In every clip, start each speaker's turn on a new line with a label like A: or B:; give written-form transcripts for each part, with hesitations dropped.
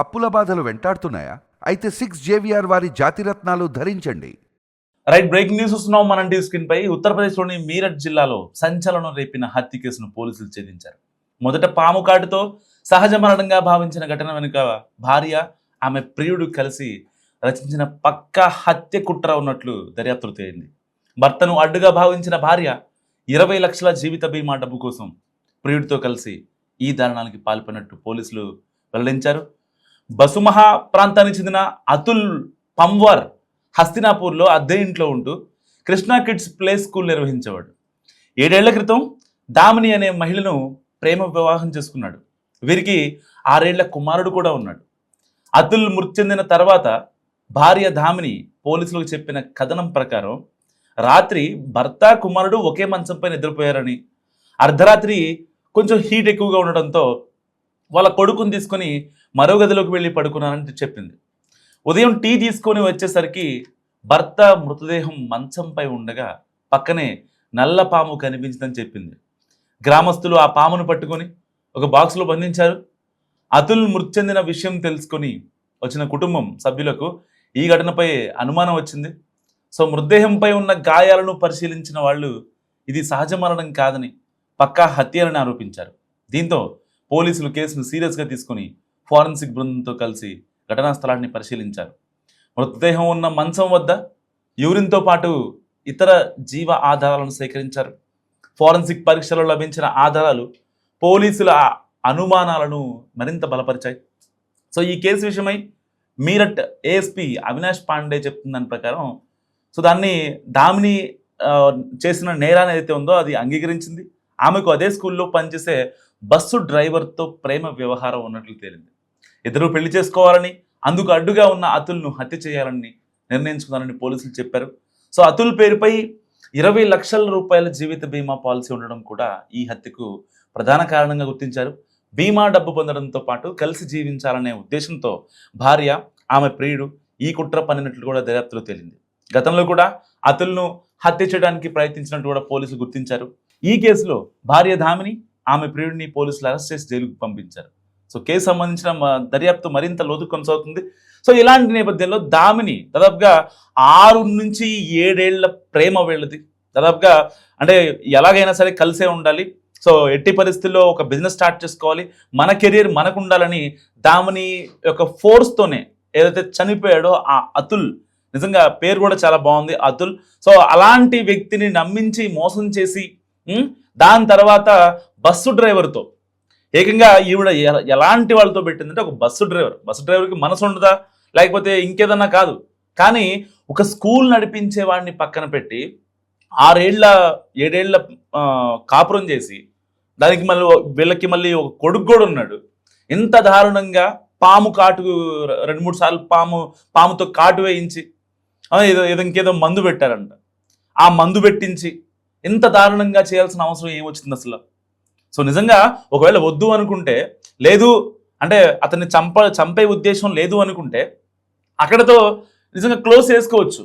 A: అప్పుల బాధలు వెంటాడుతున్నాయా? అయితే 6 జేవిఆర్ వారి జాతిరత్నాలు ధరించండి.
B: రైట్, బ్రేకింగ్ న్యూస్ చూస్తున్నాం మనం టీవీ స్క్రీన్ పై. ఉత్తరప్రదేశ్లోని మీరట్ జిల్లాలో సంచలనం రేపిన హత్య కేసును పోలీసులు ఛేదించారు. మొదట పాము కాటుతో సహజ మరణంగా భావించిన ఘటన వెనుక భార్య, ఆమె ప్రియుడు కలిసి రచించిన పక్కా హత్య కుట్ర ఉన్నట్లు దర్యాప్తు తేలింది. భర్తను అడ్డుగా భావించిన భార్య 20 లక్షల జీవిత బీమా డబ్బు కోసం ప్రియుడితో కలిసి ఈ దారుణానికి పాల్పడినట్టు పోలీసులు వెల్లడించారు. బసుమహా ప్రాంతానికి చెందిన అతుల్ పంవార్ హస్తినాపూర్లో అద్దె ఇంట్లో ఉంటూ కృష్ణా కిడ్స్ ప్లే స్కూల్ నిర్వహించేవాడు. 7 ఏళ్ల క్రితం దామిని అనే మహిళను ప్రేమ వివాహం చేసుకున్నాడు. వీరికి 6 ఏళ్ల కుమారుడు కూడా ఉన్నాడు. అతుల్ మృతి చెందిన తర్వాత భార్య దామిని పోలీసులకు చెప్పిన కథనం ప్రకారం రాత్రి భర్త, కుమారుడు ఒకే మంచంపై నిద్రపోయారని, అర్ధరాత్రి కొంచెం హీట్ ఎక్కువగా ఉండడంతో వాళ్ళ కొడుకుని తీసుకొని మరో గదిలోకి వెళ్ళి పడుకున్నానని చెప్పింది. ఉదయం టీ తీసుకొని వచ్చేసరికి భర్త మృతదేహం మంచంపై ఉండగా పక్కనే నల్ల పాము కనిపించిందని చెప్పింది. గ్రామస్తులు ఆ పామును పట్టుకొని ఒక బాక్స్లో బంధించారు. అతుల్ మృతి చెందిన విషయం తెలుసుకొని వచ్చిన కుటుంబం సభ్యులకు ఈ ఘటనపై అనుమానం వచ్చింది. సో మృతదేహంపై ఉన్న గాయాలను పరిశీలించిన వాళ్ళు ఇది సహజ మరణం కాదని, పక్కా హత్యలని ఆరోపించారు. దీంతో పోలీసులు కేసును సీరియస్గా తీసుకుని ఫారెన్సిక్ బృందంతో కలిసి ఘటనా స్థలాన్ని పరిశీలించారు. మృతదేహం ఉన్న మంచం వద్ద యూరిన్తో పాటు ఇతర జీవ ఆధారాలను సేకరించారు. ఫారెన్సిక్ పరీక్షలో లభించిన ఆధారాలు పోలీసుల అనుమానాలను మరింత బలపరిచాయి. సో ఈ కేసు విషయమై మీరట్ ఏఎస్పీ అవినాష్ పాండే చెప్తున్న దాని ప్రకారం దాన్ని దామిని చేసిన నేరాన్ని ఏదైతే ఉందో అది అంగీకరించింది. ఆమెకు అదే స్కూల్లో పనిచేసే బస్సు డ్రైవర్తో ప్రేమ వ్యవహారం ఉన్నట్లు తేలింది. ఇద్దరు పెళ్లి చేసుకోవాలని, అందుకు అడ్డుగా ఉన్న అతుల్ను హత్య చేయాలని నిర్ణయించుకున్నారని పోలీసులు చెప్పారు. సో అతుల్ పేరుపై 20 లక్షల రూపాయల జీవిత బీమా పాలసీ ఉండడం కూడా ఈ హత్యకు ప్రధాన కారణంగా గుర్తించారు. బీమా డబ్బు పొందడంతో పాటు కలిసి జీవించాలనే ఉద్దేశంతో భార్య, ఆమె ప్రియుడు ఈ కుట్ర పన్నినట్లు కూడా దర్యాప్తులో తేలింది. గతంలో కూడా అతుల్ను హత్య చేయడానికి ప్రయత్నించినట్టు కూడా పోలీసులు గుర్తించారు. ఈ కేసులో భార్య దామిని, ఆమె ప్రియుడిని పోలీసులు అరెస్ట్ చేసి జైలుకు పంపించారు. సో కేసు సంబంధించిన దర్యాప్తు మరింత లోతు కొనసాగుతుంది. సో ఇలాంటి నేపథ్యంలో దామిని దాదాపుగా 6 నుంచి 7 ఏళ్ల ప్రేమ వీళ్ళది. దాదాపుగా అంటే ఎలాగైనా సరే కలిసే ఉండాలి, సో ఎట్టి పరిస్థితుల్లో ఒక బిజినెస్ స్టార్ట్ చేసుకోవాలి, మన కెరీర్ మనకు ఉండాలని దామిని యొక్క ఫోర్స్తోనే ఏదైతే చనిపోయాడో ఆ అతుల్, నిజంగా పేరు కూడా చాలా బాగుంది అతుల్. సో అలాంటి వ్యక్తిని నమ్మించి మోసం చేసి దాని తర్వాత బస్సు డ్రైవర్తో ఏకంగా ఈవిడ ఎలాంటి వాళ్ళతో పెట్టిందంటే ఒక బస్సు డ్రైవర్కి మనసు ఉండదా లేకపోతే ఇంకేదన్నా కాదు, కానీ ఒక స్కూల్ నడిపించే వాడిని పక్కన పెట్టి 7 ఏళ్ల కాపురం చేసి దానికి వీళ్ళకి మళ్ళీ ఒక కొడుకు కూడా ఉన్నాడు. ఇంత దారుణంగా పాము కాటు 2-3 సార్లు పాముతో కాటు వేయించి ఏదో ఇంకేదో మందు పెట్టారంట. ఆ మందు పెట్టించి ఇంత దారుణంగా చేయాల్సిన అవసరం ఏమొచ్చింది అసలు? సో నిజంగా ఒకవేళ వద్దు అనుకుంటే, లేదు అంటే అతన్ని చంపే ఉద్దేశం లేదు అనుకుంటే అక్కడతో నిజంగా క్లోజ్ చేసుకోవచ్చు.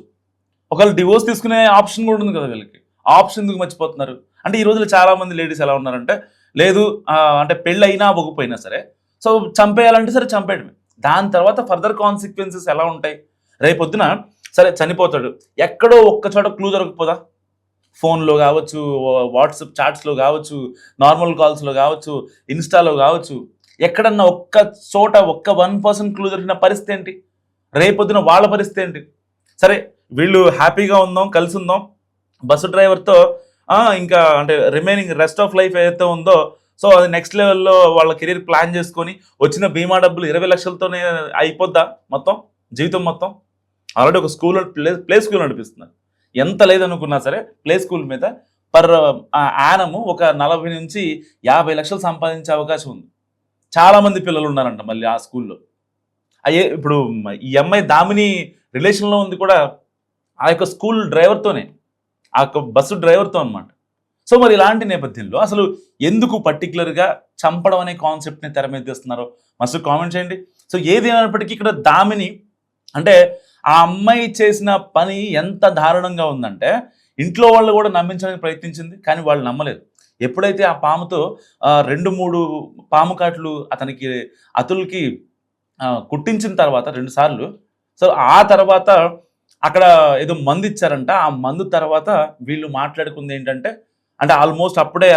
B: ఒకవేళ డివోర్స్ తీసుకునే ఆప్షన్ కూడా ఉంది కదా వీళ్ళకి. ఆప్షన్ ఎందుకు మర్చిపోతున్నారు అంటే, ఈ రోజుల్లో చాలామంది లేడీస్ ఎలా ఉన్నారంటే, లేదు అంటే పెళ్ళి అయినా అవ్వకపోయినా సరే సో చంపేయాలంటే సరే చంపేయడమే, దాని తర్వాత ఫర్దర్ కాన్సిక్వెన్సెస్ ఎలా ఉంటాయి? రేపొద్దున సరే చనిపోతాడు, ఎక్కడో ఒక్క చోట క్లూ దొరకపోదా? ఫోన్లో కావచ్చు, వాట్సాప్ చాట్స్లో కావచ్చు, నార్మల్ కాల్స్లో కావచ్చు, ఇన్స్టాలో కావచ్చు, ఎక్కడన్నా ఒక్క చోట ఒక్క 1% క్లూ దొరికిన పరిస్థితి ఏంటి? రేపొద్దున వాళ్ళ పరిస్థితి ఏంటి? సరే వీళ్ళు హ్యాపీగా ఉందాం, కలిసి ఉందాం, బస్సు డ్రైవర్తో ఇంకా అంటే రిమైనింగ్ రెస్ట్ ఆఫ్ లైఫ్ ఏదైతే ఉందో సో అది నెక్స్ట్ లెవెల్లో వాళ్ళ కెరీర్ ప్లాన్ చేసుకొని వచ్చిన బీమా డబ్బులు 20 లక్షలతోనే అయిపోద్దా మొత్తం జీవితం మొత్తం? ఆల్రెడీ ఒక స్కూల్ ప్లే స్కూల్ నడిపిస్తున్నారు. ఎంత లేదనుకున్నా సరే ప్లే స్కూల్ మీద పర్ యానము ఒక 40 నుంచి 50 లక్షలు సంపాదించే అవకాశం ఉంది. చాలామంది పిల్లలు ఉన్నారంట మళ్ళీ ఆ స్కూల్లో. ఇప్పుడు ఈ అమ్మాయి దామిని రిలేషన్లో ఉంది కూడా ఆ యొక్క స్కూల్ డ్రైవర్తోనే, ఆ యొక్క బస్సు డ్రైవర్తో అనమాట. సో మరి ఇలాంటి నేపథ్యంలో అసలు ఎందుకు పర్టికులర్గా చంపడం అనే కాన్సెప్ట్ని తెర మీద తెస్తున్నారో మస్తు కామెంట్ చేయండి. సో ఏది ఏమైనప్పటికీ ఇక్కడ దామిని అంటే ఆ అమ్మాయి చేసిన పని ఎంత దారుణంగా ఉందంటే, ఇంట్లో వాళ్ళు కూడా నమ్మించడానికి ప్రయత్నించింది కానీ వాళ్ళు నమ్మలేదు. ఎప్పుడైతే ఆ పాముతో 2-3 పాము కాట్లు అతుల్కి కుట్టించిన తర్వాత 2 సార్లు. సో ఆ తర్వాత అక్కడ ఏదో మందు ఇచ్చారంట. ఆ మందు తర్వాత వీళ్ళు మాట్లాడుకుంది ఏంటంటే, అంటే ఆల్మోస్ట్ అప్పుడే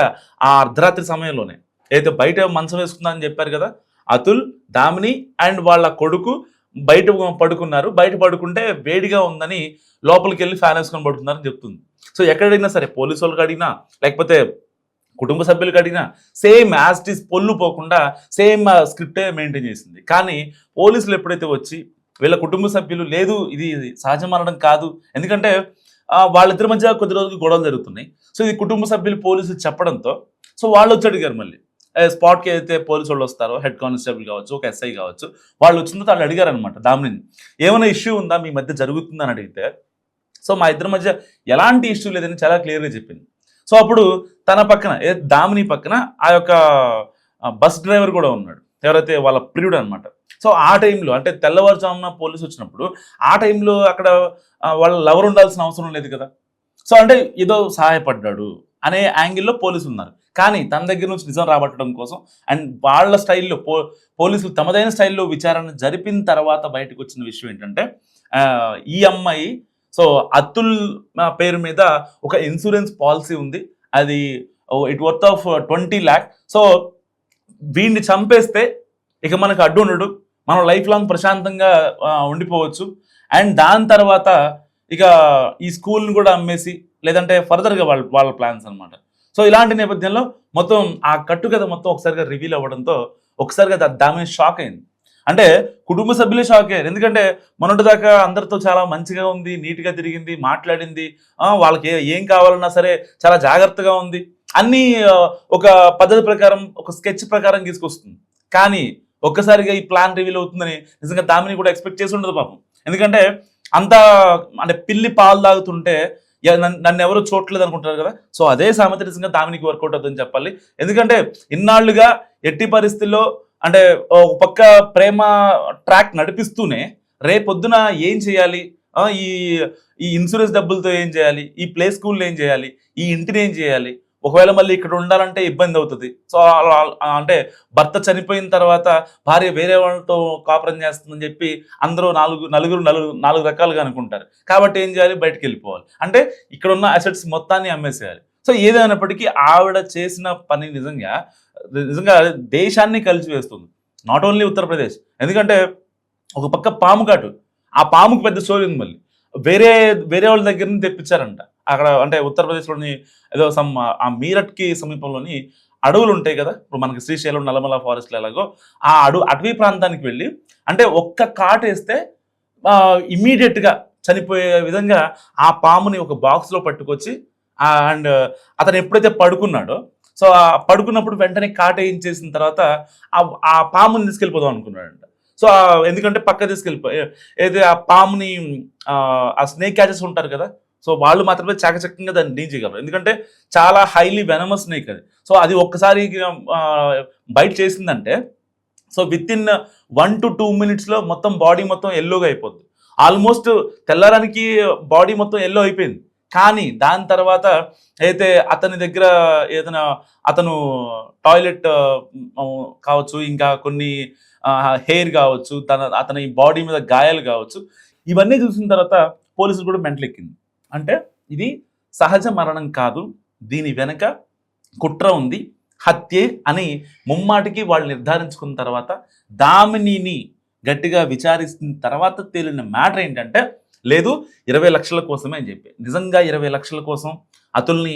B: ఆ అర్ధరాత్రి సమయంలోనే ఏదైతే బయట మంచం వేసుకుందా అని చెప్పారు కదా! అతుల్, దామిని అండ్ వాళ్ళ కొడుకు బయట పడుకున్నారు. బయట పడుకుంటే వేడిగా ఉందని లోపలికెళ్ళి ఫ్యాన్ వేసుకొని పడుకున్నారని చెప్తుంది. సో ఎక్కడైనా సరే పోలీసోళ్ళకి అడిగినా, లేకపోతే కుటుంబ సభ్యులకి అడిగినా సేమ్ యాజ్ ఇట్ ఈస్ పొల్లు పోకుండా సేమ్ స్క్రిప్టే మెయింటైన్ చేసింది. కానీ పోలీసులు ఎప్పుడైతే వచ్చి వీళ్ళ కుటుంబ సభ్యులు లేదు ఇది సహజ మరణం కాదు, ఎందుకంటే వాళ్ళిద్దరి మధ్య కొద్ది రోజులు గొడవలు జరుగుతున్నాయి. సో ఇది కుటుంబ సభ్యులు పోలీసులు చెప్పడంతో సో వాళ్ళు వచ్చి అడిగారు మళ్ళీ స్పాట్కి అయితే పోలీసు వాళ్ళు వస్తారో హెడ్ కానిస్టేబుల్ కావచ్చు, ఒక ఎస్ఐ కావచ్చు, వాళ్ళు వచ్చిన తర్వాత వాళ్ళు అడిగారు అనమాట దామిని, ఏమైనా ఇష్యూ ఉందా మీ మధ్య జరుగుతుందని అడిగితే సో మా ఇద్దరి మధ్య ఎలాంటి ఇష్యూ లేదని చాలా క్లియర్గా చెప్పింది. సో అప్పుడు తన పక్కన దామిని పక్కన ఆ యొక్క బస్ డ్రైవర్ కూడా ఉన్నాడు, ఎవరైతే వాళ్ళ ప్రియుడు అనమాట. సో ఆ టైంలో అంటే తెల్లవారుజామున పోలీసు వచ్చినప్పుడు ఆ టైంలో అక్కడ వాళ్ళ లవర్ ఉండాల్సిన అవసరం లేదు కదా. సో అంటే ఏదో సహాయపడ్డాడు అనే యాంగిల్లో పోలీసులు ఉన్నారు. కానీ తన దగ్గర నుంచి నిజం రాబట్టడం కోసం అండ్ వాళ్ళ స్టైల్లో పోలీసులు తమదైన స్టైల్లో విచారణ జరిపిన తర్వాత బయటకు వచ్చిన విషయం ఏంటంటే ఈ అమ్మాయి సో అతుల్ పేరు మీద ఒక ఇన్సూరెన్స్ పాలసీ ఉంది, అది it worth of 20 lakh. So వీడిని చంపేస్తే ఇక మనకు అడ్డు ఉండడు, మనం లైఫ్ లాంగ్ ప్రశాంతంగా ఉండిపోవచ్చు. అండ్ దాని తర్వాత ఇక ఈ స్కూల్ని కూడా అమ్మేసి లేదంటే ఫర్దర్గా వాళ్ళ ప్లాన్స్ అనమాట. సో ఇలాంటి నేపథ్యంలో మొత్తం ఆ కట్టుకథ మొత్తం ఒకసారిగా రివీల్ అవ్వడంతో ఒకసారిగా దామిని షాక్ అయింది. అంటే కుటుంబ సభ్యులే షాక్ అయ్యారు, ఎందుకంటే మొన్నటిదాకా అందరితో చాలా మంచిగా ఉంది, నీట్గా తిరిగింది, మాట్లాడింది, వాళ్ళకి ఏం కావాలన్నా సరే చాలా జాగ్రత్తగా ఉంది, అన్నీ ఒక పద్ధతి ప్రకారం ఒక స్కెచ్ ప్రకారం తీసుకొస్తుంది. కానీ ఒక్కసారిగా ఈ ప్లాన్ రివీల్ అవుతుందని నిజంగా దామిని కూడా ఎక్స్పెక్ట్ చేసి ఉండదు పాపం. ఎందుకంటే అంత అంటే పిల్లి పాలు తాగుతుంటే నన్ను ఎవరు చూడలేదు అనుకుంటారు కదా. సో అదే సామెత నిజంగా దామినికి వర్కౌట్ అవుతుందని చెప్పాలి. ఎందుకంటే ఇన్నాళ్లుగా ఎట్టి పరిస్థితుల్లో అంటే ఒక పక్క ప్రేమ ట్రాక్ నడిపిస్తూనే రేపొద్దున ఏం చేయాలి, ఈ ఈ ఇన్సూరెన్స్ డబ్బులతో ఏం చేయాలి, ఈ ప్లే స్కూల్లో ఏం చేయాలి, ఈ ఇంటిని ఏం చేయాలి, ఒకవేళ మళ్ళీ ఇక్కడ ఉండాలంటే ఇబ్బంది అవుతుంది. సో అంటే భర్త చనిపోయిన తర్వాత భార్య వేరే వాళ్ళతో కాపురం చేస్తుందని చెప్పి అందరూ నాలుగు రకాలుగా అనుకుంటారు. కాబట్టి ఏం చేయాలి, బయటకు వెళ్ళిపోవాలి, అంటే ఇక్కడ ఉన్న అసెట్స్ మొత్తాన్ని అమ్మేసేయాలి. సో ఏదైనప్పటికీ ఆవిడ చేసిన పని నిజంగా దేశాన్ని కలిసివేస్తుంది, నాట్ ఓన్లీ ఉత్తరప్రదేశ్. ఎందుకంటే ఒక పక్క పాము కాటు, ఆ పాముకు పెద్ద స్టోరీ ఉంది. మళ్ళీ వేరే వాళ్ళ దగ్గర నుంచి తెప్పించారంట. అక్కడ అంటే ఉత్తరప్రదేశ్లోని ఏదో ఆ మీరట్కి సమీపంలోని అడవులు ఉంటాయి కదా, ఇప్పుడు మనకి శ్రీశైలం నల్లమల ఫారెస్ట్లు ఎలాగో ఆ అటవీ ప్రాంతానికి వెళ్ళి అంటే ఒక్క కాటు వేస్తే ఇమ్మీడియట్గా చనిపోయే విధంగా ఆ పాముని ఒక బాక్స్లో పట్టుకొచ్చి అండ్ అతను ఎప్పుడైతే పడుకున్నాడో సో ఆ పడుకున్నప్పుడు వెంటనే కాటు వేయించేసిన తర్వాత ఆ పాముని తీసుకెళ్ళిపోదాం అనుకున్నాడంట. సో ఎందుకంటే పక్క తీసుకెళ్ళిపోయి ఏదైతే ఆ పాముని ఆ స్నేక్ క్యాచెస్ ఉంటారు కదా, సో వాళ్ళు మాత్రమే చాకచక్యంగా దాన్ని డీల్ చేయగలరు, ఎందుకంటే చాలా హైలీ వెనమస్ స్నేక్ అది. సో అది ఒక్కసారి బైట్ చేసిందంటే so with in 1 to 2 minutes మొత్తం బాడీ మొత్తం ఎల్లోగా అయిపోద్ది. ఆల్మోస్ట్ తెల్లడానికి బాడీ మొత్తం ఎల్లో అయిపోయింది. కానీ దాని తర్వాత అయితే అతని దగ్గర ఏదైనా అతను టాయిలెట్ కావచ్చు, ఇంకా కొన్ని హెయిర్ కావచ్చు, అతని బాడీ మీద గాయాలు కావచ్చు, ఇవన్నీ చూసిన తర్వాత పోలీసులు కూడా మెంటలెక్కింది. అంటే ఇది సహజ మరణం కాదు, దీని వెనక కుట్ర ఉంది, హత్యే అని ముమ్మాటికి వాళ్ళు నిర్ధారించుకున్న తర్వాత దామినిని గట్టిగా విచారిస్తున్న తర్వాత తేలిన మ్యాటర్ ఏంటంటే లేదు 20 లక్షల కోసమే అని చెప్పి. నిజంగా 20 లక్షల కోసం అతుల్ని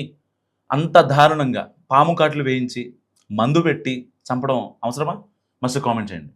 B: అంత దారుణంగా పాము కాట్లు వేయించి మందు పెట్టి చంపడం అవసరమా? మస్తు కామెంట్ చేయండి.